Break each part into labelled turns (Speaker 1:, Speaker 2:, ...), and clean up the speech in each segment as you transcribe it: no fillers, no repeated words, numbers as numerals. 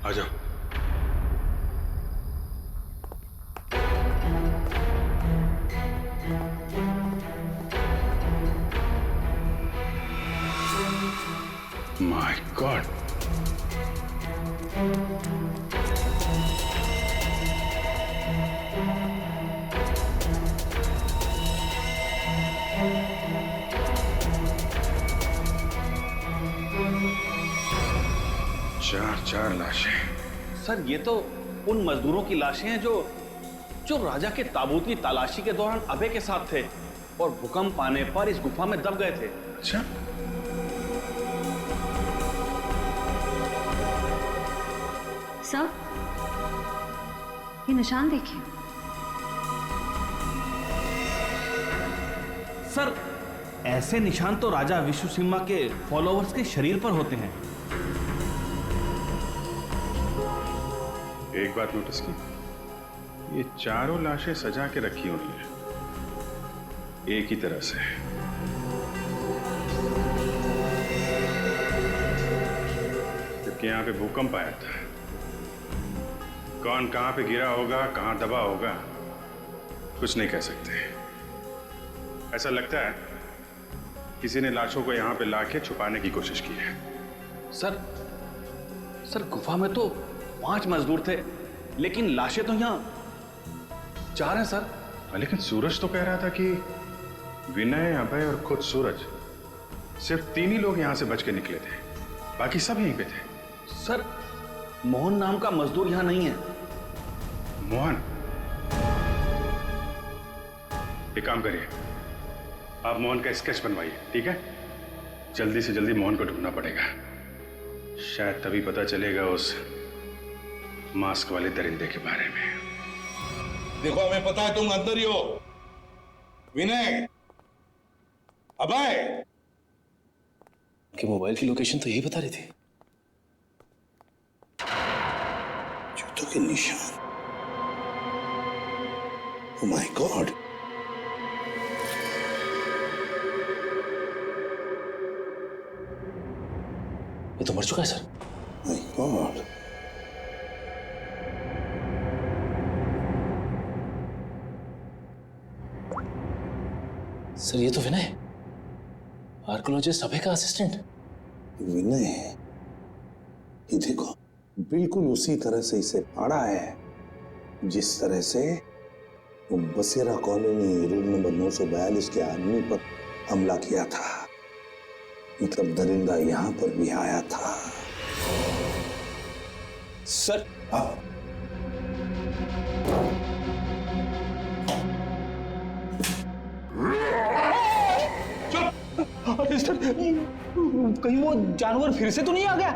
Speaker 1: आ जाओ। My God, चार लाशें।
Speaker 2: सर ये तो उन मजदूरों की लाशें हैं जो राजा के ताबूत की तलाशी के दौरान अभय के साथ थे और भूकंप आने पर इस गुफा में दब गए थे।
Speaker 1: अच्छा,
Speaker 3: सर ये निशान देखिए।
Speaker 2: सर ऐसे निशान तो राजा विश्वसिंह के फॉलोअर्स के शरीर पर होते हैं।
Speaker 1: एक बात नोटिस की, ये चारों लाशें सजा के रखी हुई हैं एक ही तरह से। जबकि यहां पे भूकंप आया था, कौन कहां पे गिरा होगा, कहां दबा होगा, कुछ नहीं कह सकते। ऐसा लगता है किसी ने लाशों को यहां पे लाके छुपाने की कोशिश की है।
Speaker 2: सर गुफा में तो 5 मजदूर थे, लेकिन लाशें तो यहाँ 4 हैं सर।
Speaker 1: लेकिन सूरज तो कह रहा था कि विनय, अभय और खुद सूरज, सिर्फ 3 ही लोग यहां से बच के निकले थे, बाकी सब यहीं पे थे।
Speaker 2: सर मोहन नाम का मजदूर यहाँ नहीं है।
Speaker 1: मोहन? एक काम करिए, आप मोहन का स्केच बनवाइए, ठीक है? जल्दी से जल्दी मोहन को ढूंढना पड़ेगा, शायद तभी पता चलेगा उस मास्क वाले दरिंदे के बारे में।
Speaker 4: देखो हमें पता है तुम अंदर ही हो। विनय, अभय,
Speaker 5: कि मोबाइल की लोकेशन तो यही बता रही थी।
Speaker 4: जूतों के निशान। ओह माय गॉड,
Speaker 5: ये तो मर चुका है सर।
Speaker 4: माय गॉड,
Speaker 5: सर ये तो विनय, आर्कोलॉजिस्ट अभय का असिस्टेंट।
Speaker 4: विनय, ये देखो बिल्कुल उसी तरह से इसे पाड़ा है जिस तरह से वो बसेरा कॉलोनी रूम नंबर 942 के आदमी पर हमला किया था। मतलब दरिंदा यहां पर भी आया था।
Speaker 5: सर
Speaker 2: कहीं वो जानवर फिर से तो नहीं आ गया?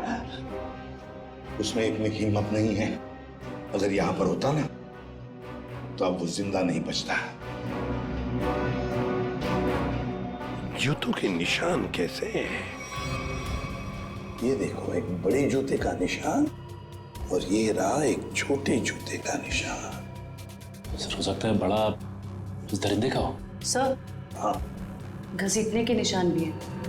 Speaker 4: उसमें इतनी हिम्मत नहीं है। अगर यहां पर होता ना तो अब वो जिंदा नहीं बचता।
Speaker 6: जूतों के निशान कैसे हैं?
Speaker 4: ये देखो एक बड़े जूते का निशान और ये रहा एक छोटे जूते का निशान।
Speaker 5: सर हो सकता है बड़ा उस दरिंदे का हो।
Speaker 3: सर
Speaker 4: हाँ,
Speaker 3: घसीटने के निशान भी हैं।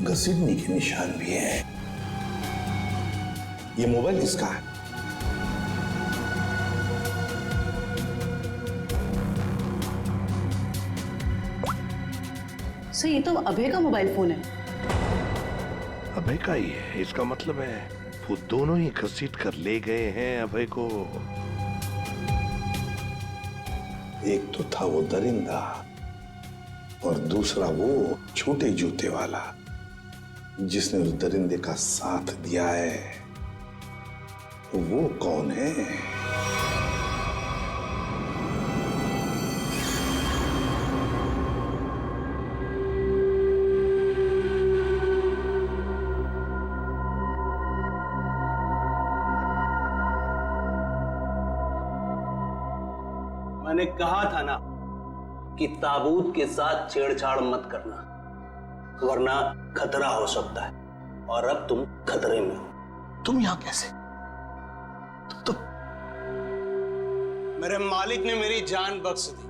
Speaker 4: घसीटने के निशान भी है। ये मोबाइल किसका है?
Speaker 3: सर ये तो अभय का मोबाइल फोन है।
Speaker 6: अभय का ही है, इसका मतलब है वो दोनों ही घसीट कर ले गए हैं अभय को।
Speaker 4: एक तो था वो दरिंदा और दूसरा वो छोटे जूते वाला जिसने उस दरिंदे का साथ दिया है। तो वो कौन है?
Speaker 2: मैंने कहा था ना कि ताबूत के साथ छेड़छाड़ मत करना, वरना खतरा हो सकता है। और अब तुम खतरे में हो।
Speaker 5: तुम यहां कैसे? तुम
Speaker 7: मेरे मालिक ने मेरी जान बख्श दी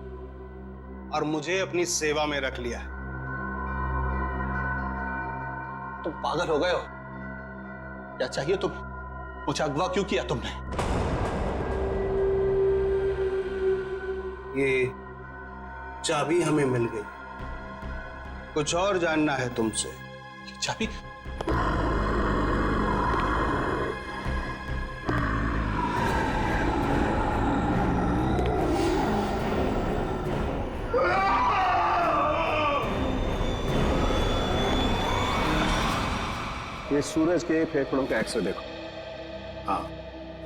Speaker 7: और मुझे अपनी सेवा में रख लिया है।
Speaker 2: तुम पागल हो गए हो?
Speaker 7: क्या चाहिए तुम्हें? मुझे अगवा क्यों किया तुमने? ये चाबी हमें मिल गई, कुछ और जानना है तुमसे?
Speaker 5: चाबी?
Speaker 2: ये सूरज के फेफड़ों का एक्सरे देखो। हाँ,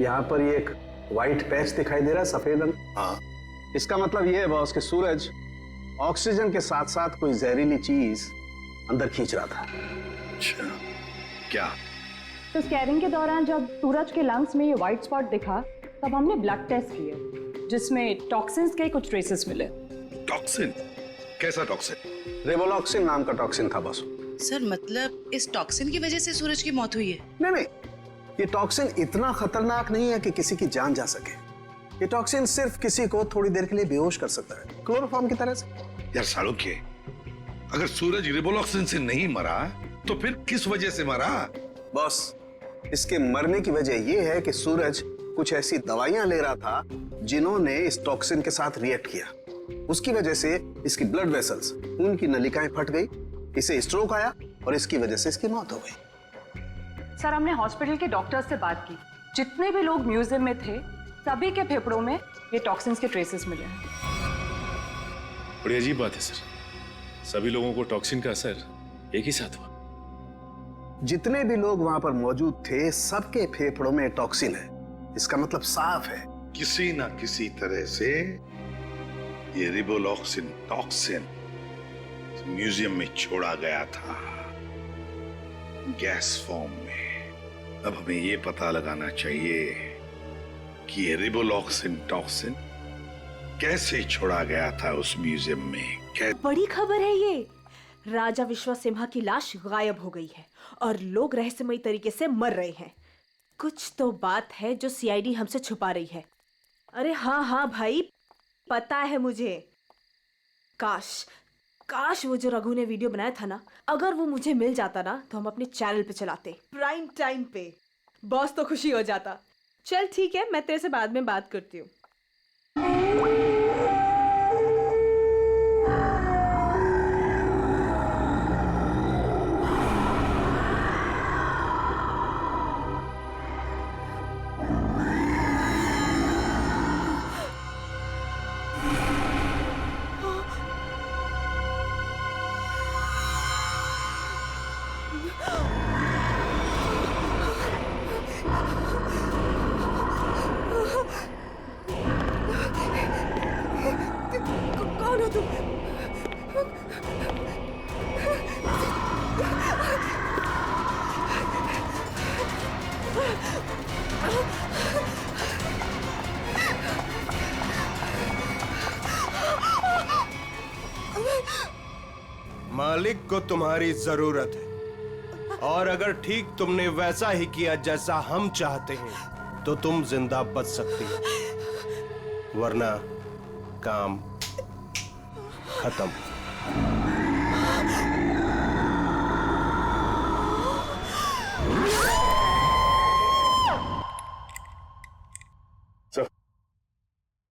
Speaker 2: यहाँ पर ये एक व्हाइट पैच दिखाई दे रहा है, सफेद रंग।
Speaker 6: हाँ,
Speaker 2: इसका मतलब ये है बॉस कि सूरज ऑक्सीजन के साथ साथ कोई जहरीली चीज अंदर खींच रहा था।
Speaker 6: अच्छा, क्या?
Speaker 8: तो स्कैनिंग के दौरान जब सूरज के लंग्स में ये व्हाइट स्पॉट दिखा तब हमने ब्लड टेस्ट किए जिसमें टॉक्सिन्स के कुछ ट्रेसेस मिले।
Speaker 6: टॉक्सिन? कैसा टॉक्सिन?
Speaker 2: रेवोलॉक्सिन नाम का टॉक्सिन था बॉस।
Speaker 3: सर मतलब इस टॉक्सिन की वजह से सूरज की मौत हुई है?
Speaker 2: नहीं नहीं, ये टॉक्सिन इतना खतरनाक नहीं है कि किसी की जान जा सके। ये टॉक्सिन सिर्फ किसी को थोड़ी देर के लिए बेहोश कर सकता है, क्लोरोफॉर्म की तरह से।
Speaker 6: यार सालुक्य, अगर सूरज रिबोलॉक्सिन से नहीं मरा तो फिर किस वजह से मरा?
Speaker 2: बॉस, इसके मरने की वजह यह है कि सूरज कुछ ऐसी दवाइयां ले रहा था जिन्होंने इस टॉक्सिन के साथ रिएक्ट किया। उसकी वजह से इसकी ब्लड वेसल्स, खून की नलिकाएं फट गई, इसे स्ट्रोक आया और इसकी वजह से इसकी मौत हो गई।
Speaker 8: सर, हमने हॉस्पिटल के डॉक्टर से बात की, जितने भी लोग म्यूजियम में थे सभी के फेफड़ों में ये टॉक्सिन्स के ट्रेसेस मिले हैं।
Speaker 5: बड़ी अजीब बात है सर, सभी लोगों को टॉक्सिन का असर एक ही साथ हुआ।
Speaker 2: जितने भी लोग वहां पर मौजूद थे सबके फेफड़ों में टॉक्सिन है। इसका मतलब साफ है,
Speaker 6: किसी ना किसी तरह से ये रिबोलॉक्सिन टॉक्सिन म्यूजियम में छोड़ा गया था, गैस फॉर्म में। अब हमें ये पता लगाना चाहिए कि ये रिबोलॉक्सिन टॉक्सिन कैसे छोड़ा गया था उस म्यूजियम में।
Speaker 9: बड़ी खबर है ये, राजा विश्वसिंहा की लाश गायब हो गई है और लोग रहस्यमयी तरीके से मर रहे हैं। कुछ तो बात है जो सीआईडी हमसे छुपा रही है। अरे हाँ हाँ भाई, पता है मुझे। काश वो जो रघु ने वीडियो बनाया था ना, अगर वो मुझे मिल जाता ना तो हम अपने चैनल पे चलाते, प्राइम टाइम पे। बॉस तो खुशी हो जाता। चल ठीक है, मैं तेरे से बाद में बात करती हूँ। कौन हो तुम?
Speaker 7: मालिक को तुम्हारी जरूरत है, और अगर ठीक तुमने वैसा ही किया जैसा हम चाहते हैं तो तुम जिंदा बच सकती हो, वरना काम खत्म।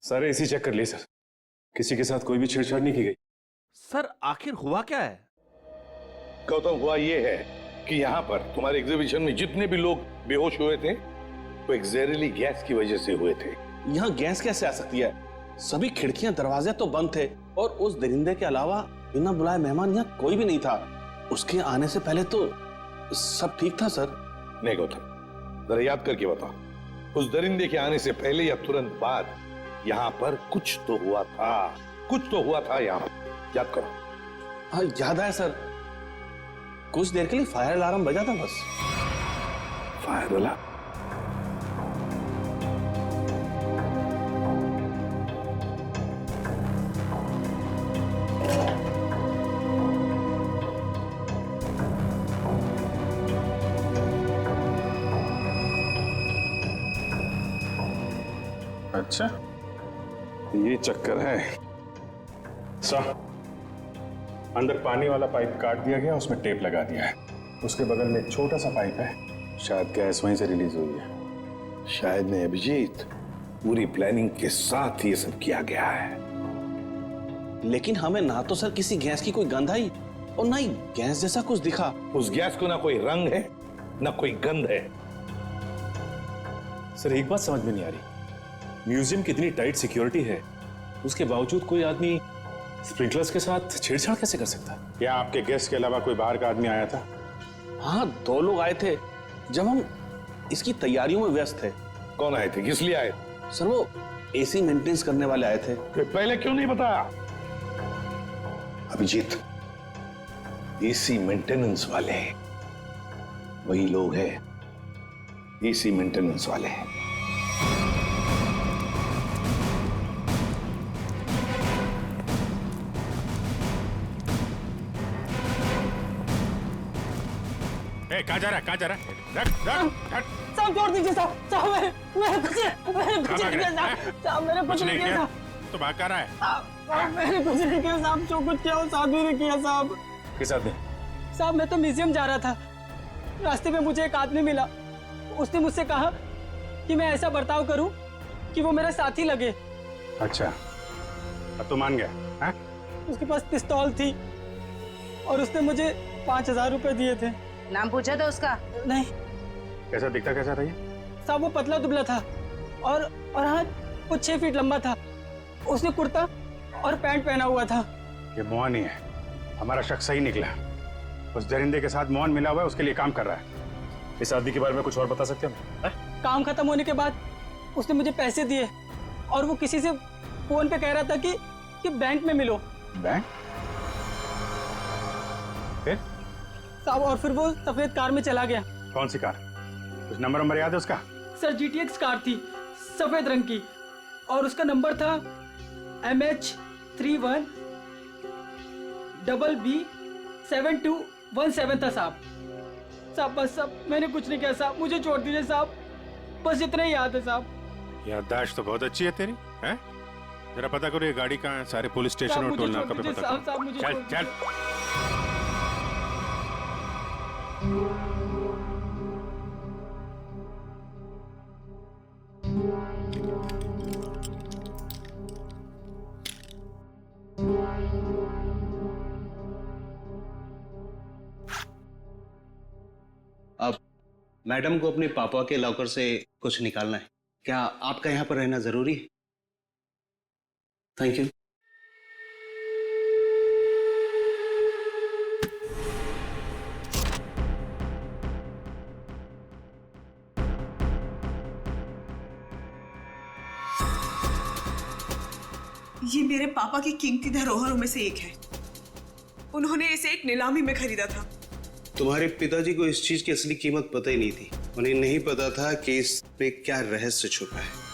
Speaker 5: सारे एसी चेक कर लिए सर, किसी के साथ कोई भी छेड़छाड़ नहीं की गई।
Speaker 6: सर आखिर हुआ क्या है? गौतम, हुआ ये है कि यहाँ पर तुम्हारे एग्जीबिशन में जितने भी लोग बेहोश हुए थे वो एक जहरीली गैस की वजह से हुए थे।
Speaker 10: यहाँ गैस कैसे आ सकती है? सभी खिड़कियां दरवाजे तो बंद थे और उस दरिंदे के अलावा बिना बुलाए मेहमान यहाँ कोई भी नहीं था। उसके आने से पहले तो सब ठीक था सर।
Speaker 6: नहीं गौतम, जरा याद करके बताओ, उस दरिंदे के आने से पहले या तुरंत बाद यहाँ पर कुछ तो हुआ था, कुछ तो हुआ था यहाँ पर। याद करो।
Speaker 10: हाँ याद है सर, कुछ देर के लिए फायर अलार्म बजा था बस।
Speaker 6: Fire alarm?
Speaker 1: अच्छा, ये चक्कर है। सर, अंदर पानी वाला पाइप काट दिया गया, उसमें टेप लगा दिया है। उसके बगल में एक छोटा सा पाइप है शायद गैस वहीं से रिलीज हुई है।
Speaker 6: शायद नहीं अभिजीत, पूरी प्लानिंग के साथ ये सब किया गया है।
Speaker 10: लेकिन हमें ना तो सर किसी गैस की कोई गंध आई और ना ही गैस जैसा कुछ दिखा।
Speaker 6: उस गैस को ना कोई रंग है ना कोई गंध है।
Speaker 5: सर एक बात समझ में नहीं आ रही, म्यूजियम की इतनी टाइट सिक्योरिटी है, उसके बावजूद कोई आदमी स्प्रिंकलर्स के साथ छेड़छाड़ कैसे कर सकता है?
Speaker 1: क्या आपके गेस्ट के अलावा कोई बाहर का आदमी आया था?
Speaker 10: हाँ, 2 लोग आए थे जब हम इसकी तैयारियों में व्यस्त थे।
Speaker 6: कौन आए थे, किस लिए आए?
Speaker 10: सर वो एसी मेंटेनेंस करने वाले आए थे।
Speaker 6: तो पहले क्यों नहीं बताया? अभिजीत, एसी मेंटेनेंस वाले वही लोग हैं, एसी मेंटेनेंस वाले।
Speaker 1: कहाँ जा रहा है, कहाँ जा रहा है? रख, रख, रख।
Speaker 11: साहब छोड़ दीजिए साहब, साहब मैंने कुछ नहीं किया साहब, मैंने कुछ नहीं किया साहब।
Speaker 1: तो भाग कर रहा है?
Speaker 11: साहब मैंने कुछ नहीं किया साहब, जो कुछ किया वो साधु ने किया साहब।
Speaker 5: किस आदमी?
Speaker 11: साहब मैं तो म्यूजियम जा रहा था, रास्ते में मुझे एक आदमी मिला, उसने मुझसे कहा कि मैं ऐसा बर्ताव करूं कि वो मेरा साथी लगे।
Speaker 1: अच्छा, अब तो मान गया? हाँ?
Speaker 11: उसके पास पिस्तौल थी और उसने मुझे 5,000 रुपए दिए थे।
Speaker 3: नाम पूछा था उसका?
Speaker 11: नहीं।
Speaker 1: कैसा दिखता, कैसा था ये?
Speaker 11: साहब वो पतला दुबला था और हाँ कुछ 6 फीट लंबा था। उसने कुर्ता और पैंट पहना हुआ था।
Speaker 1: ये मोहन ही है, हमारा शख्स सही निकला। उस दरिंदे के साथ मोहन मिला हुआ है, उसके लिए काम कर रहा है।
Speaker 5: इस आदमी के बारे में कुछ और बता सकते हैं?
Speaker 11: काम खत्म होने के बाद उसने मुझे पैसे दिए और वो किसी से फोन पे कह रहा था कि बैंक में मिलो।
Speaker 1: बैंक? फिर?
Speaker 11: साहब और फिर वो सफेद कार में चला गया।
Speaker 1: कौन सी कार? कुछ नंबर याद है उसका?
Speaker 11: सर GTX कार थी, सफेद रंग की, और उसका नंबर था MH31 BB7217 था साहब। साहब बस साहब मैंने कुछ नहीं किया साहब, मुझे छोड़ दीजिए साहब, बस इतना ही याद है साहब।
Speaker 1: याददाश्त तो बहुत अच्छी है तेरी, हैं? जरा पता करो ये गाड़ी कहाँ है, सारे पुलिस स्टेशन और टोल नाका पे पता करो। चल चल।
Speaker 2: अब मैडम को अपने पापा के लॉकर से कुछ निकालना है। क्या आपका यहाँ पर रहना जरूरी है? Thank you.
Speaker 12: ये मेरे पापा की कीमती धरोहरों में से एक है। उन्होंने इसे एक नीलामी में खरीदा था।
Speaker 2: तुम्हारे पिताजी को इस चीज की असली कीमत पता ही नहीं थी। उन्हें नहीं पता था कि इसमें क्या रहस्य छुपा है।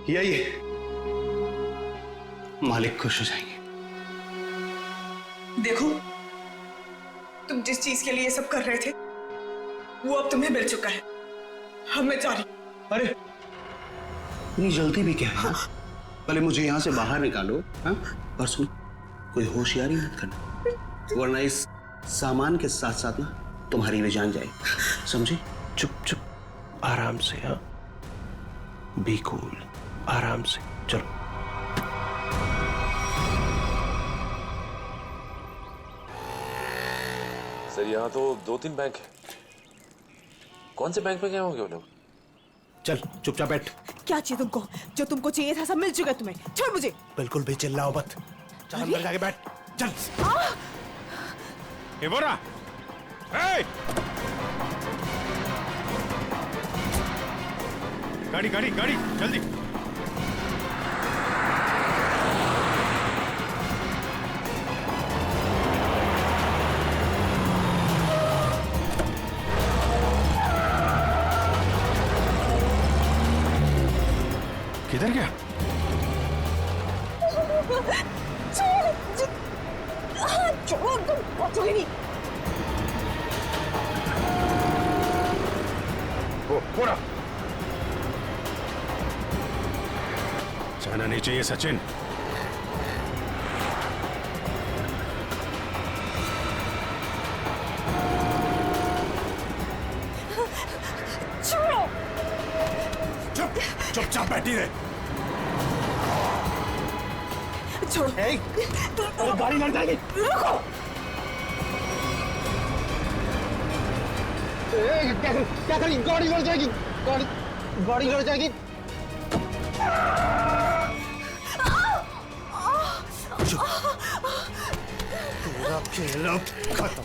Speaker 2: यही है, मालिक खुश हो जाएंगे।
Speaker 12: देखो, तुम जिस चीज के लिए सब कर रहे थे वो अब तुम्हें मिल चुका है। अब मैं जा रही।
Speaker 2: अरे इतनी जल्दी भी क्या है? हाँ। पहले मुझे यहाँ से बाहर निकालो। हाँ? और सुन, कोई होशियारी मत करना, वरना इस सामान के साथ साथ ना तुम्हारी भी जान जाए। समझे?
Speaker 7: चुप चुप, आराम से। हाँ, बी कूल, आराम से चलो।
Speaker 13: सर यहाँ तो 2-3 बैंक है। कौन से बैंक में गए होंगे वो लोग?
Speaker 7: चल चुपचाप बैठ।
Speaker 9: क्या चाहिए तुमको? जो तुमको चाहिए था सब मिल चुका है तुम्हें। छोड़ मुझे।
Speaker 7: बिल्कुल भी चिल्लाओ मत। चल अंदर जाके बैठ। चल।
Speaker 1: एवोरा, ए! गाड़ी गाड़ी गाड़ी जल्दी। किधर गया?
Speaker 9: छोड़ो, तुम पहुंचोगे नहीं।
Speaker 1: पूरा जाना नहीं चाहिए सचिन।
Speaker 9: छोड़ो।
Speaker 1: चुपचाप बैठी रहे।
Speaker 9: छोड़ो।
Speaker 10: गाड़ी लड़ जाएगी।
Speaker 9: रुको।
Speaker 10: क्या करें? गाड़ी लड़ जाएगी। गाड़ी लड़ जाएगी।
Speaker 1: पूरा खेल अब खत्म।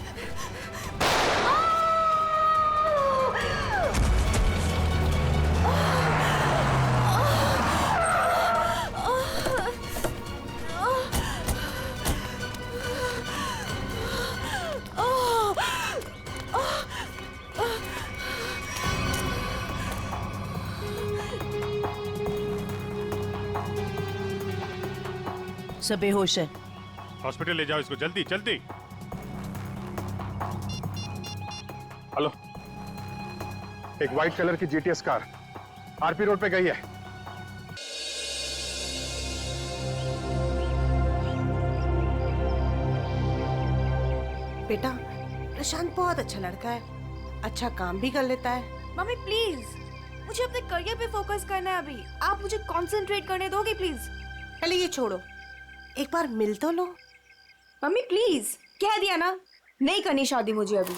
Speaker 3: सब बेहोश है।
Speaker 1: हॉस्पिटल ले जाओ इसको जल्दी जल्दी।
Speaker 14: हेलो, एक व्हाइट कलर की जीटीएस कार आरपी रोड पे गई है।
Speaker 9: बेटा, प्रशांत बहुत अच्छा लड़का है, अच्छा काम भी कर लेता है।
Speaker 15: मम्मी प्लीज, मुझे अपने करियर पे फोकस करना है अभी। आप मुझे कंसंट्रेट करने दोगे प्लीज?
Speaker 9: पहले ये छोड़ो, एक बार मिल तो लो।
Speaker 15: मम्मी प्लीज, कह दिया ना, नहीं करनी शादी मुझे अभी।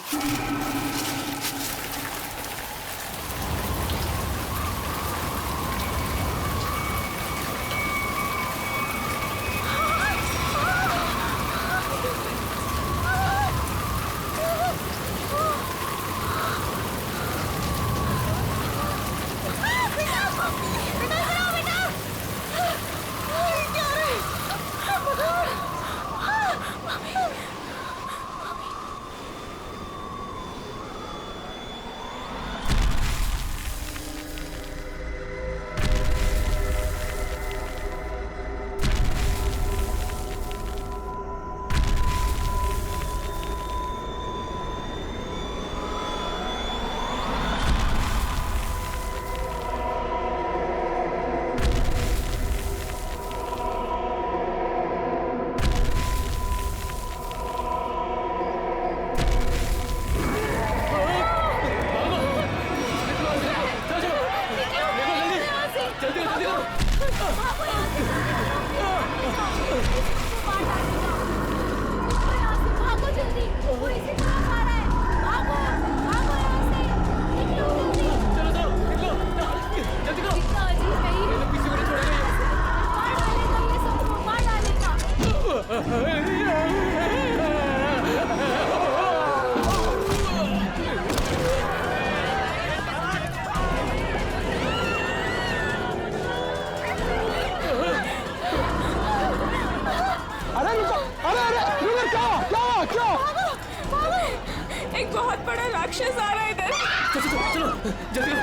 Speaker 15: एक बहुत बड़ा राक्षस आ रहा है इधर। चलो जल्दी।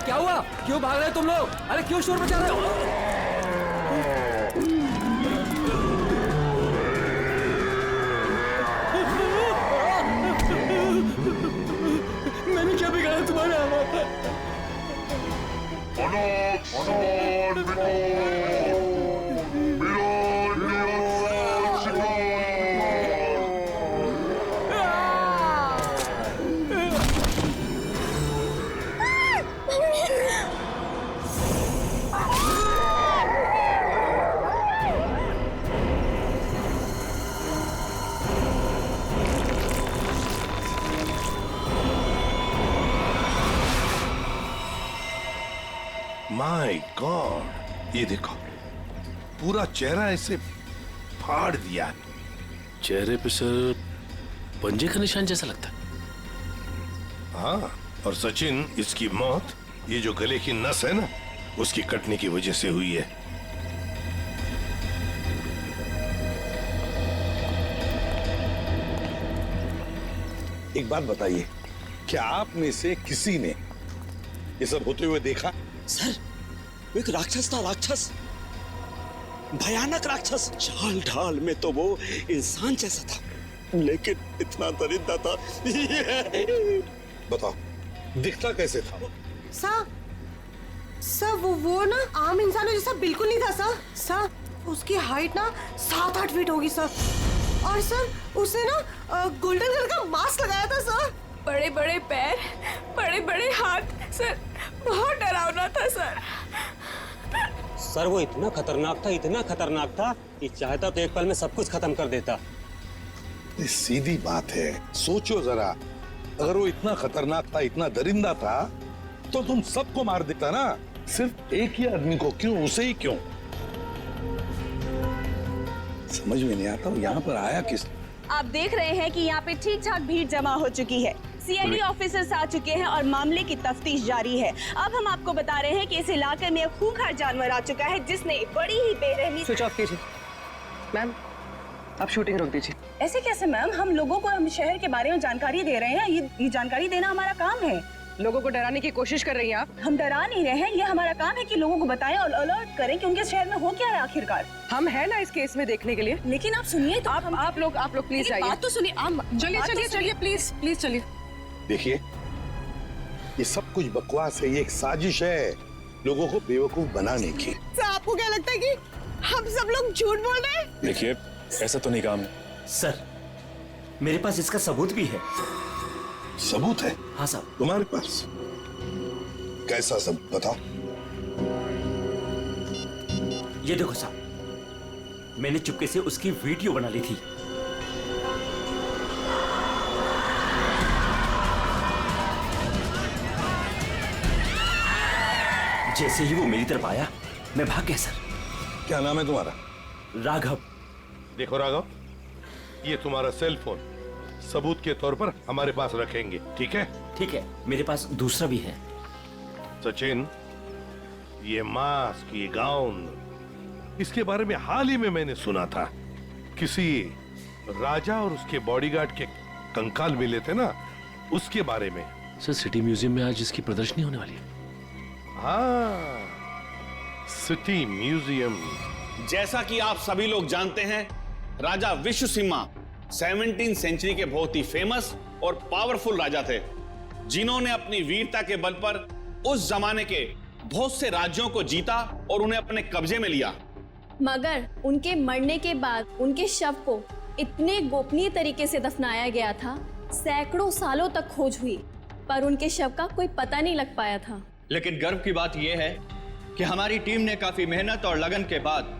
Speaker 11: क्या हुआ? क्यों भाग रहे हो तुम लोग? अरे क्यों शोर मचा रहे हो? मैंने क्या बिगाड़ा तुम्हारे?
Speaker 6: माय गॉड, ये देखो पूरा चेहरा ऐसे फाड़ दिया।
Speaker 13: चेहरे पे सर पंजे का निशान जैसा लगता है।
Speaker 6: हाँ, और सचिन, इसकी मौत ये जो गले की नस है ना, उसकी कटने की वजह से हुई है। एक बात बताइए, क्या आप में से किसी ने ये सब होते हुए देखा?
Speaker 16: सर, वो एक राक्षस था, राक्षस, भयानक राक्षस। चाल ढाल में तो वो इंसान जैसा था, लेकिन इतना दरिद्र था।
Speaker 6: बताओ, दिखता कैसे था?
Speaker 9: सर वो ना आम इंसानों जैसा बिल्कुल नहीं था सर। सर उसकी हाइट ना 7-8 फीट होगी सर। और सर उसने ना गोल्डन कलर का मास्क लगाया था सर।
Speaker 12: बड़े बड़े पैर, बड़े बड़े हाथ, सर बहुत डरावना था सर।
Speaker 16: सर वो इतना खतरनाक था कि चाहता तो एक पल में सब कुछ खत्म कर देता।
Speaker 6: सीधी बात है, सोचो जरा, अगर वो इतना खतरनाक था, इतना दरिंदा था, तो तुम सबको मार देता ना, सिर्फ एक ही आदमी को क्यों, उसे ही क्यों? समझ में नहीं आता यहाँ पर आया किस?
Speaker 17: आप देख रहे हैं कि यहाँ पे ठीक ठाक भीड़ जमा हो चुकी है। सीआईडी ऑफिसर्स आ चुके हैं और मामले की तफ्तीश जारी है। अब हम आपको बता रहे हैं कि इस इलाके में एक खूंखार जानवर आ चुका है जिसने बड़ी ही बेरहमी।
Speaker 11: स्विच ऑफ कीजिए मैम, आप शूटिंग रोक दीजिए।
Speaker 17: ऐसे कैसे मैम, हम लोगों को हम शहर के बारे में जानकारी दे रहे हैं। ये जानकारी देना हमारा काम है।
Speaker 11: लोगों को डराने की कोशिश कर रही हैं आप।
Speaker 17: हम डरा नहीं रहे हैं, ये हमारा काम है कि लोगों को बताएं और अलर्ट करें कि उनके शहर में हो क्या है आखिरकार।
Speaker 11: हम है ना इस केस में देखने के लिए।
Speaker 17: लेकिन आप सुनिए तो
Speaker 11: आप लोग प्लीज आइए।
Speaker 17: बात तो सुनिए।
Speaker 11: चलिए प्लीज चलिए।
Speaker 6: देखिए, ये सब कुछ बकवास है, ये एक साजिश है लोगों को बेवकूफ बनाने की।
Speaker 9: सर आपको क्या लगता है कि हम सब लोग झूठ बोल रहे हैं?
Speaker 5: देखिए, ऐसा तो नहीं काम।
Speaker 16: सर मेरे पास इसका सबूत भी है।
Speaker 6: सबूत है?
Speaker 16: हाँ साहब।
Speaker 6: तुम्हारे पास कैसा सबूत, बताओ।
Speaker 16: ये देखो साहब, मैंने चुपके से उसकी वीडियो बना ली थी। जैसे ही वो मेरी तरफ आया, मैं भाग गया सर।
Speaker 6: क्या नाम है तुम्हारा?
Speaker 16: राघव।
Speaker 6: देखो राघव, ये तुम्हारा सेल फोन सबूत के तौर पर हमारे पास रखेंगे, ठीक है?
Speaker 16: ठीक है, मेरे पास दूसरा भी है।
Speaker 6: सचिन, ये मास्क, ये गाउन, इसके बारे में हाल ही में मैंने सुना था। किसी राजा और उसके बॉडीगार्ड के कंकाल मिले थे ना, उसके बारे में।
Speaker 13: सर, सिटी म्यूजियम में आज इसकी प्रदर्शनी होने वाली है।
Speaker 6: हाँ, सिटी म्यूजियम।
Speaker 10: जैसा कि आप सभी लोग जानते हैं, राजा विश्वसिम्हा 17वीं सेंचुरी के बहुत ही फेमस और पावरफुल राजा थे, जिन्होंने अपनी वीरता के बल पर उस जमाने के बहुत से राज्यों को जीता और उन्हें अपने कब्जे में लिया।
Speaker 18: मगर उनके मरने के बाद उनके शव को इतने गोपनीय तरीके से दफनाया गया था, सैकड़ों सालों तक खोज हुई, पर उनके शव का कोई पता नहीं लग पाया था।
Speaker 19: लेकिन गर्व की बात यह है कि हमारी टीम ने काफी मेहनत और लगन के बाद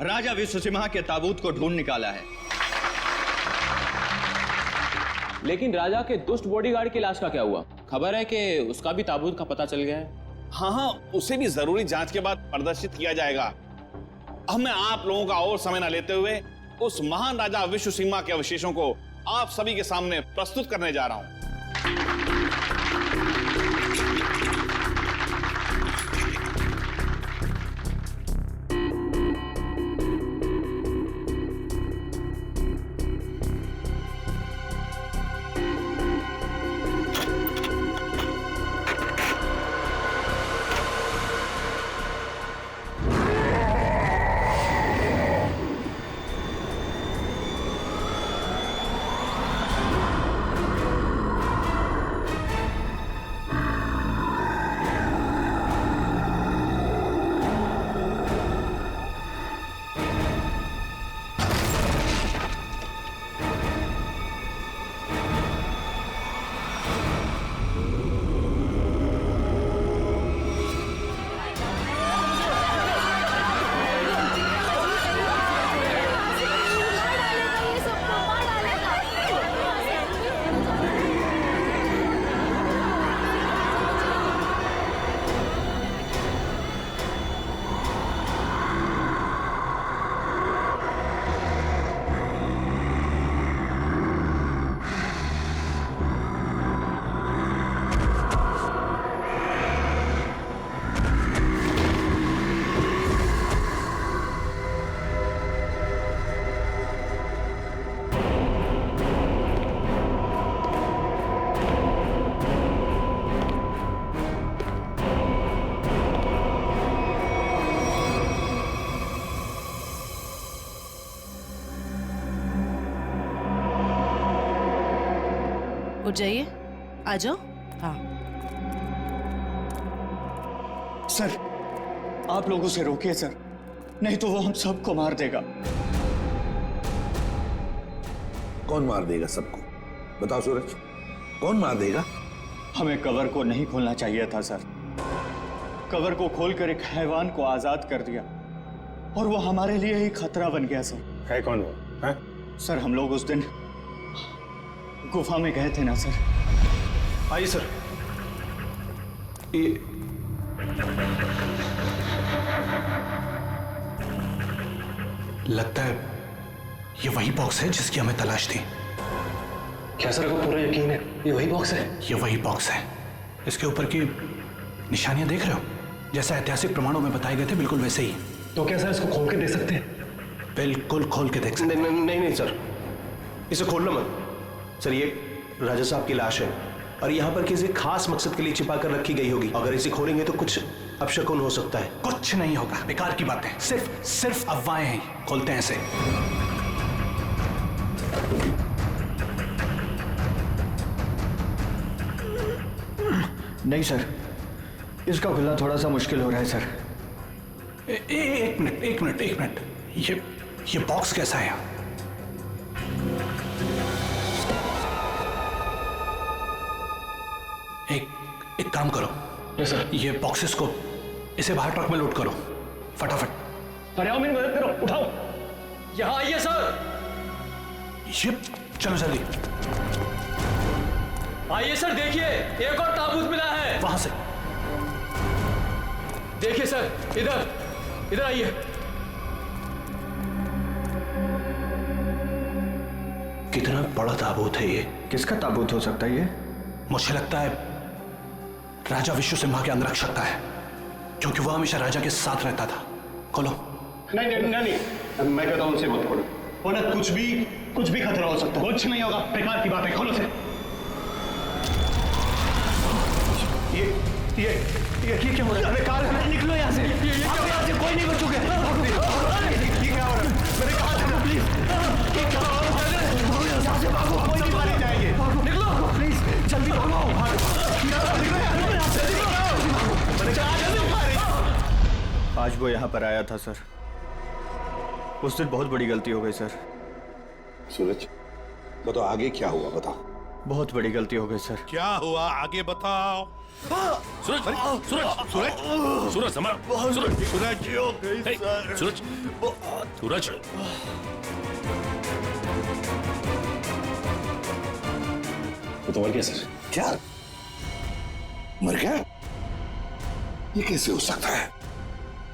Speaker 19: राजा विश्वसिम्हा के ताबूत को ढूंढ निकाला है।
Speaker 20: लेकिन राजा के दुष्ट बॉडीगार्ड की लाश का क्या हुआ? खबर है कि उसका भी ताबूत का पता चल गया है।
Speaker 10: हाँ, उसे भी जरूरी जांच के बाद प्रदर्शित किया जाएगा। अब मैं आप लोगों का और समय न लेते हुए उस महान राजा विश्वसिम्हा के अवशेषों को आप सभी के सामने प्रस्तुत करने जा रहा हूं।
Speaker 3: उठ जाइए, आ जाओ। हाँ
Speaker 19: सर, आप लोग उसे रोकिए सर, नहीं तो वो हम सबको मार देगा।
Speaker 4: कौन मार देगा सबको? बताओ सूरज, कौन मार देगा?
Speaker 19: हमें कवर को नहीं खोलना चाहिए था सर। कवर को खोलकर एक हैवान को आजाद कर दिया और वो हमारे लिए ही खतरा बन गया सर।
Speaker 1: है कौन वो? है?
Speaker 19: सर, हम लोग उस दिन गुफा में गए थे ना सर।
Speaker 7: आइए सर। ये
Speaker 21: लगता है ये वही बॉक्स है जिसकी हमें तलाश थी।
Speaker 14: क्या सर, आपको पूरा यकीन है ये वही बॉक्स है?
Speaker 21: ये वही बॉक्स है। इसके ऊपर की निशानियां देख रहे हो? जैसा ऐतिहासिक प्रमाणों में बताए गए थे, बिल्कुल वैसे ही।
Speaker 14: तो क्या सर इसको खोल के देख सकते हैं?
Speaker 21: बिल्कुल खोल के देख सकते हैं।
Speaker 7: नहीं सर, इसे खोलना मत सर। ये राजा साहब की लाश है और यहाँ पर किसी खास मकसद के लिए छिपा कर रखी गई होगी। अगर इसे खोलेंगे तो कुछ अपशकुन हो सकता है।
Speaker 21: कुछ नहीं होगा, बेकार की बातें, सिर्फ अफवाहें हैं। खोलते हैं इसे।
Speaker 19: नहीं सर, इसका खुलना थोड़ा सा मुश्किल हो रहा है सर।
Speaker 21: एक मिनट। ये बॉक्स कैसा है? एक काम करो।
Speaker 14: Yes sir.
Speaker 21: ये बॉक्सेस को इसे बाहर ट्रक में लोड करो फटाफट।
Speaker 14: अरे आओ, मेरी मदद करो, उठाओ। यहाँ आइए सर।
Speaker 21: ये चलो जल्दी।
Speaker 14: आइए सर, देखिए एक और ताबूत मिला है।
Speaker 21: वहां से
Speaker 14: देखिए सर, इधर आइए।
Speaker 21: कितना बड़ा ताबूत है ये?
Speaker 19: किसका ताबूत हो सकता है ये?
Speaker 21: मुझे लगता है राजा विश्व सिम्हा के अंगरक्षक का है, क्योंकि वो हमेशा राजा के साथ रहता था। खोलो।
Speaker 7: नहीं, मैं कहता हूं उनसे मत खोलो। वरना कुछ भी खतरा हो सकता है। कुछ नहीं होगा, बेकार की बात है, खोलो से। ये क्या हो रहा है? बेकार है, निकलो यहाँ से। यहाँ से कोई नहीं बचोगे। ये क्या हो रहा है? मैंने कहा था ना, प्लीज। ये क्या हो रहा है? यहाँ से भागो, कोई नहीं मारे जाएंगे। निकलो प्लीज, जल्दी भागो।
Speaker 19: आज वो यहाँ पर आया था सर। उस दिन बहुत बड़ी गलती हो गई सर।
Speaker 4: सूरज, बताओ आगे क्या हुआ, बताओ।
Speaker 19: बहुत बड़ी गलती हो गई सर।
Speaker 6: क्या हुआ आगे बताओ।
Speaker 5: सूरज, संभाल। सूरज।
Speaker 14: वो तो मर गया सर।
Speaker 4: क्या मर गया? ये कैसे हो सकता है?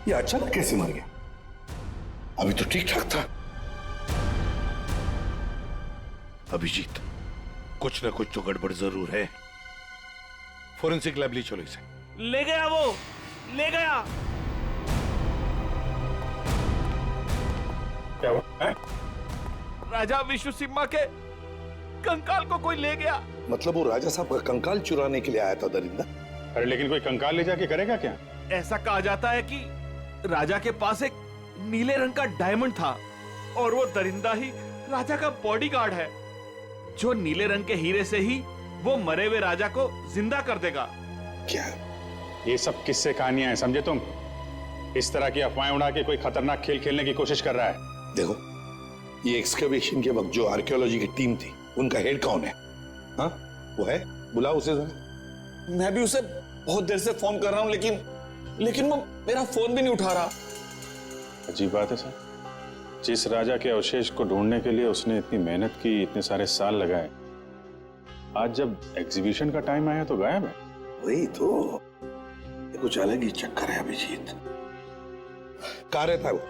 Speaker 4: ये अचानक कैसे मर गया? अभी तो ठीक ठाक था।
Speaker 6: अभिजीत, कुछ ना कुछ तो गड़बड़ जरूर है। फोरेंसिक लैब ले चलो इसे।
Speaker 10: ले गया वो, ले गया।
Speaker 1: क्या हुआ?
Speaker 6: राजा विश्व सिम्हा के कंकाल को कोई ले गया।
Speaker 4: मतलब वो राजा साहब का कंकाल चुराने के लिए आया था दरिंदा?
Speaker 1: अरे लेकिन कोई कंकाल ले जाके करेगा क्या?
Speaker 10: ऐसा कहा जाता है कि राजा के पास एक नीले रंग का डायमंड था और वो दरिंदा ही राजा का बॉडीगार्ड है, जो नीले रंग के हीरे से ही वो मरे हुए राजा को जिंदा कर देगा।
Speaker 4: क्या?
Speaker 1: ये सब किस्से कहानियां हैं, समझे तुम? इस तरह की अफवाहें उड़ा के कोई खतरनाक खेल खेलने की कोशिश कर रहा है।
Speaker 4: देखो, ये एक्सकवेशन के वक्त जो आर्कियोलॉजी की टीम थी, उनका हेड कौन है? हाँ, वो है? बुलाओ उसे जरा।
Speaker 10: मैं भी उसे बहुत देर से फोन कर रहा हूँ, लेकिन वो मेरा फोन भी नहीं उठा रहा।
Speaker 1: अजीब बात है सर। जिस राजा के अवशेष को ढूंढने के लिए उसने इतनी मेहनत की, इतने सारे साल लगाए, आज जब एग्जीबिशन का टाइम आया तो गायब है।
Speaker 4: वही तो, ये कुछ अलग ही चक्कर है अभिजीत। कहाँ रहता है वो?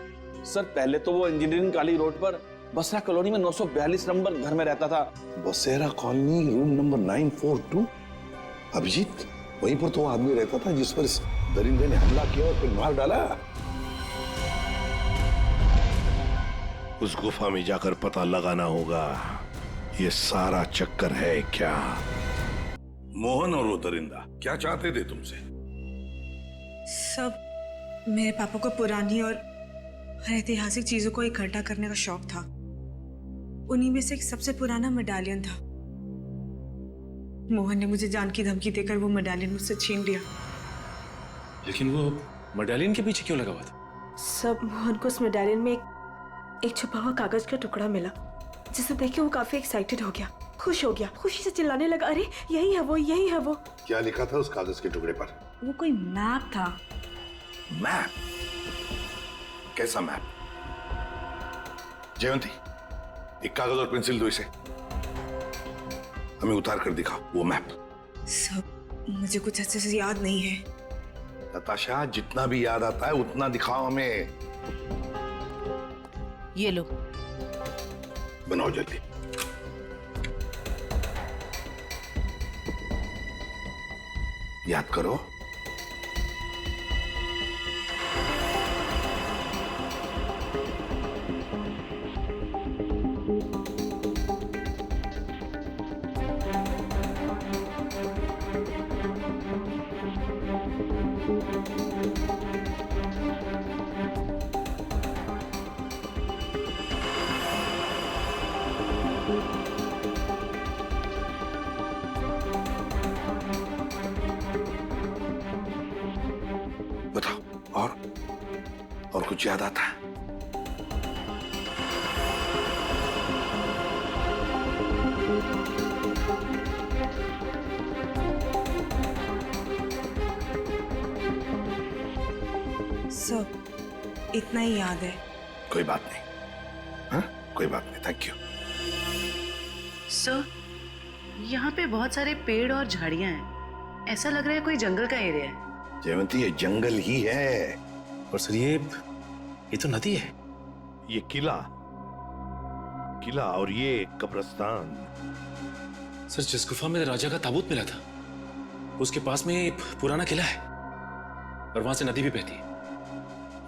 Speaker 10: सर, पहले तो वो इंजीनियरिंग काली रोड पर बसरा कॉलोनी में 942 नंबर घर में रहता था।
Speaker 4: बसेरा कॉलोनी, रूम नंबर 942। अभिजीत, वहीं पर तो वो आदमी रहता था जिस पर इस दरिंदे ने हमला किया और फिर मार डाला।
Speaker 6: उस गुफा में जाकर पता लगाना होगा ये सारा चक्कर है क्या।
Speaker 4: मोहन और वो दरिंदा क्या चाहते थे तुमसे?
Speaker 12: सब मेरे पापा को पुरानी और ऐतिहासिक चीजों को इकट्ठा करने का शौक था। उन्हीं में से एक सबसे पुराना मेडालियन था। मोहन ने मुझे जान की धमकी देकर वो मेडालियन मुझसे छीन लिया।
Speaker 5: लेकिन वो मेडालियन के पीछे क्यों लगा हुआ था?
Speaker 9: सब मोहन को उस मेडालियन में एक छुपा हुआ कागज का टुकड़ा मिला, जिसे देख के वो काफी एक्साइटेड हो गया, खुश हो गया, खुशी से चिल्लाने लगा, अरे यही है वो, यही है वो।
Speaker 4: क्या लिखा था उस कागज के टुकड़े पर?
Speaker 3: वो कोई मैप था।
Speaker 6: मैप? कैसा मैप? जयंती, एक कागज और पेंसिल दो इसे, हमें उतार कर दिखाओ वो मैप।
Speaker 12: सब मुझे कुछ अच्छे से याद नहीं है।
Speaker 6: नताशा, जितना भी याद आता है उतना दिखाओ हमें।
Speaker 3: ये लो।
Speaker 6: बनाओ जल्दी। याद करो। बताओ, और कुछ याद आता है?
Speaker 12: सब इतना ही याद है।
Speaker 6: कोई बात नहीं, हाँ? कोई बात नहीं, थैंक यू।
Speaker 3: सर, यहाँ पे बहुत सारे पेड़ और झाड़ियाँ हैं। ऐसा लग रहा है कोई जंगल का एरिया है।
Speaker 6: जयवंती, ये जंगल ही है।
Speaker 5: और सर ये तो नदी है।
Speaker 6: ये किला और ये कब्रिस्तान।
Speaker 5: सर, जिस गुफा में राजा का ताबूत मिला था, उसके पास में एक पुराना किला है और वहां से नदी भी बहती है,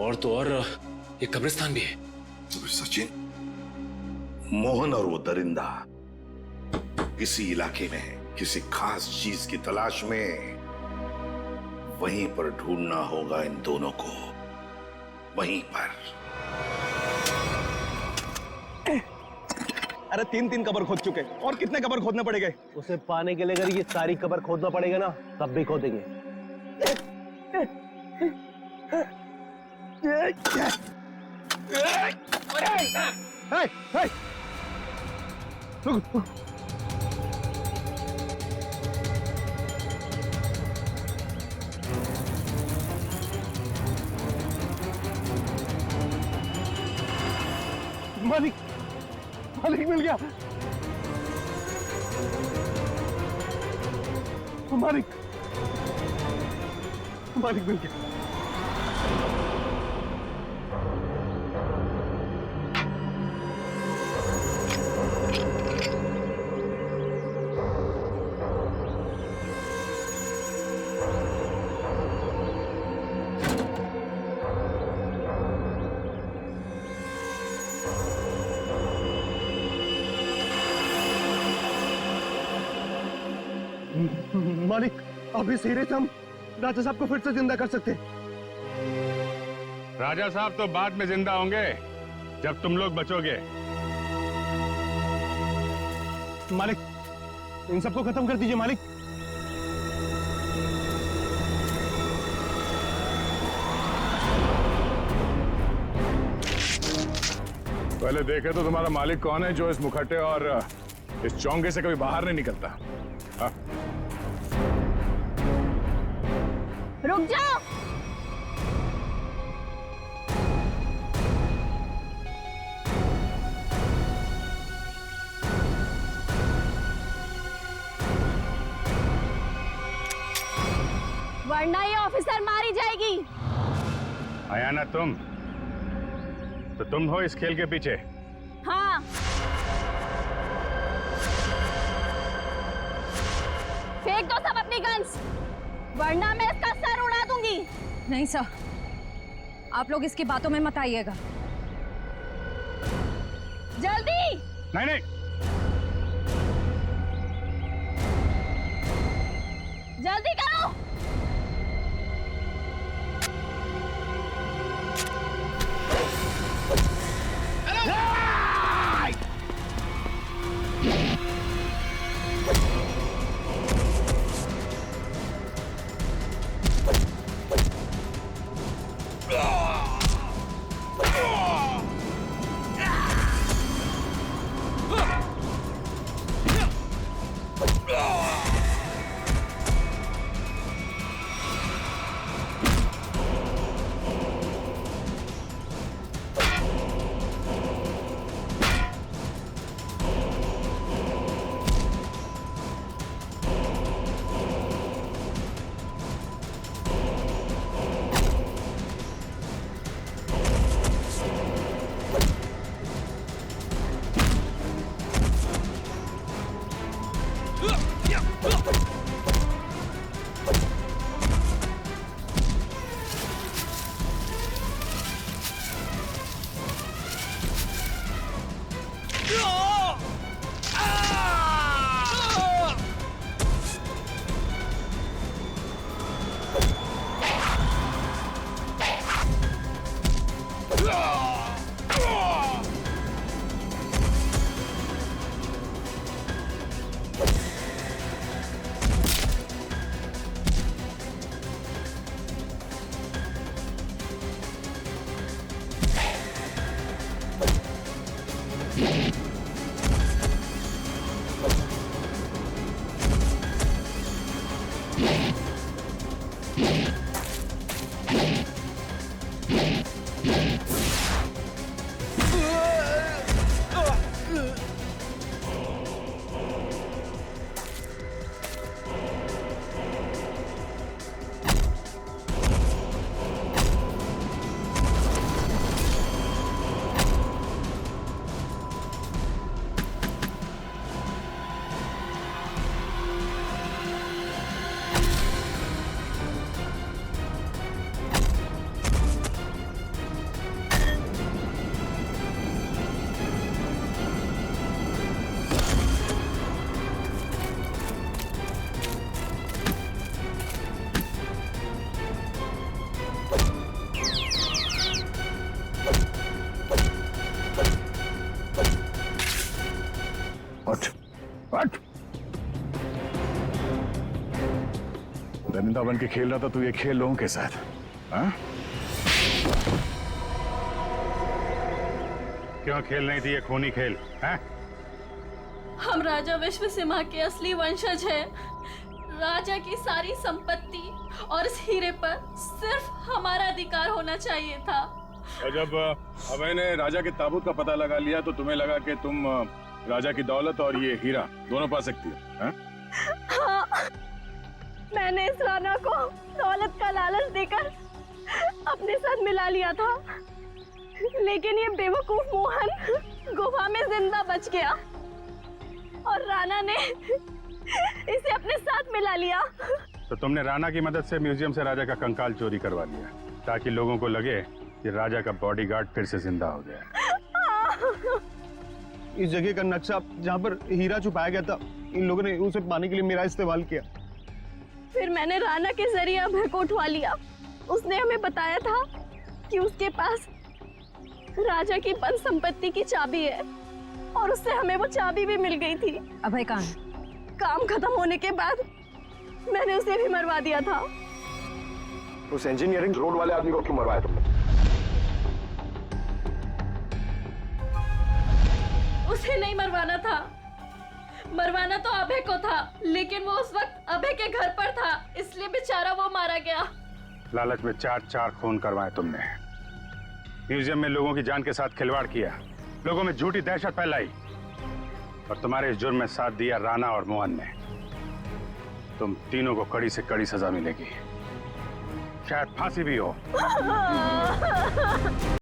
Speaker 5: और तो और एक कब्रिस्तान भी है।
Speaker 6: तो सचिन, मोहन और वो दरिंदा किसी इलाके में किसी खास चीज की तलाश में, वहीं पर ढूंढना होगा इन दोनों को, वहीं पर।
Speaker 7: अरे 3 कबर खोद चुके, और कितने कबर खोदने पड़ेंगे? उसे पाने के लिए अगर ये सारी कबर खोदना पड़ेगा ना, तब भी खोदेंगे। मालिक मिल गया। मालिक मिल गया। मालिक, अभी सीधे से हम राजा साहब को फिर से जिंदा कर सकते हैं।
Speaker 1: राजा साहब तो बाद में जिंदा होंगे, जब तुम लोग बचोगे।
Speaker 7: मालिक, इन सबको खत्म कर दीजिए मालिक।
Speaker 1: पहले देखे तो तुम्हारा मालिक कौन है, जो इस मुखट्टे और इस चौंगे से कभी बाहर नहीं निकलता। हाँ?
Speaker 18: रुक जाओ। वरना ये ऑफिसर मारी जाएगी।
Speaker 1: आया ना तुम, तो तुम हो इस खेल के पीछे।
Speaker 18: हाँ। फेंक दो सब अपनी गन्स, वरना मैं इसका सर उड़ा दूंगी।
Speaker 8: नहीं सर, आप लोग इसकी बातों में मत आइएगा।
Speaker 18: जल्दी।
Speaker 1: नहीं,
Speaker 18: जल्दी करो।
Speaker 14: उठ उठ। दरिंदा बन के खेल रहा था तू ये खेल लोगों के साथ, हाँ? क्यों खेल नहीं थी ये खूनी खेल, हैं?
Speaker 18: हम राजा विश्व सिम्हा के असली वंशज हैं। राजा की सारी संपत्ति और इस हीरे पर सिर्फ हमारा अधिकार होना चाहिए था।
Speaker 14: और जब अभय ने राजा के ताबूत का पता लगा लिया तो तुम्हें लगा कि तुम राजा की दौलत और ये हीरा दोनों पा सकती हो, हैं?
Speaker 17: हाँ, मैंने इस राणा को दौलत का लालच देकर अपने साथ मिला लिया था, लेकिन ये बेवकूफ मोहन गुफा में जिंदा बच गया और राणा ने इसे अपने साथ मिला लिया।
Speaker 1: तो तुमने राणा की मदद से म्यूजियम से राजा का कंकाल चोरी करवा लिया ताकि लोगों को लगे कि राजा का बॉडीगार्ड फिर से जिंदा हो गया।
Speaker 2: इस जगह का नक्शा जहाँ पर हीरा छुपाया गया था, इन लोगों ने उसे पाने के लिए मेरा इस्तेमाल किया।
Speaker 17: फिर मैंने राणा के जरिए अभय को उठवा लिया। उसने हमें बताया था कि उसके पास राजा की बंद संपत्ति की चाबी है और उससे हमें वो चाबी भी मिल गई थी।
Speaker 8: अभय कहाँ है?
Speaker 17: काम खत्म होने के बाद मैंने उसे भी मरवा दिया था।
Speaker 14: उस इंजीनियरिंग रोड वाले आदमी को क्यों मरवाया तुमने?
Speaker 18: उसे नहीं मरवाना था, मरवाना तो अभय को था, लेकिन वो उस वक्त अभय के घर पर था, इसलिए बेचारा वो मारा गया।
Speaker 1: लालच में चार खून करवाए तुमने, म्यूजियम में लोगों की जान के साथ खिलवाड़ किया, लोगों में झूठी दहशत फैलाई और तुम्हारे इस जुर्म में साथ दिया राणा और मोहन ने। तुम तीनों को कड़ी से कड़ी सजा मिलेगी, शायद फांसी भी हो।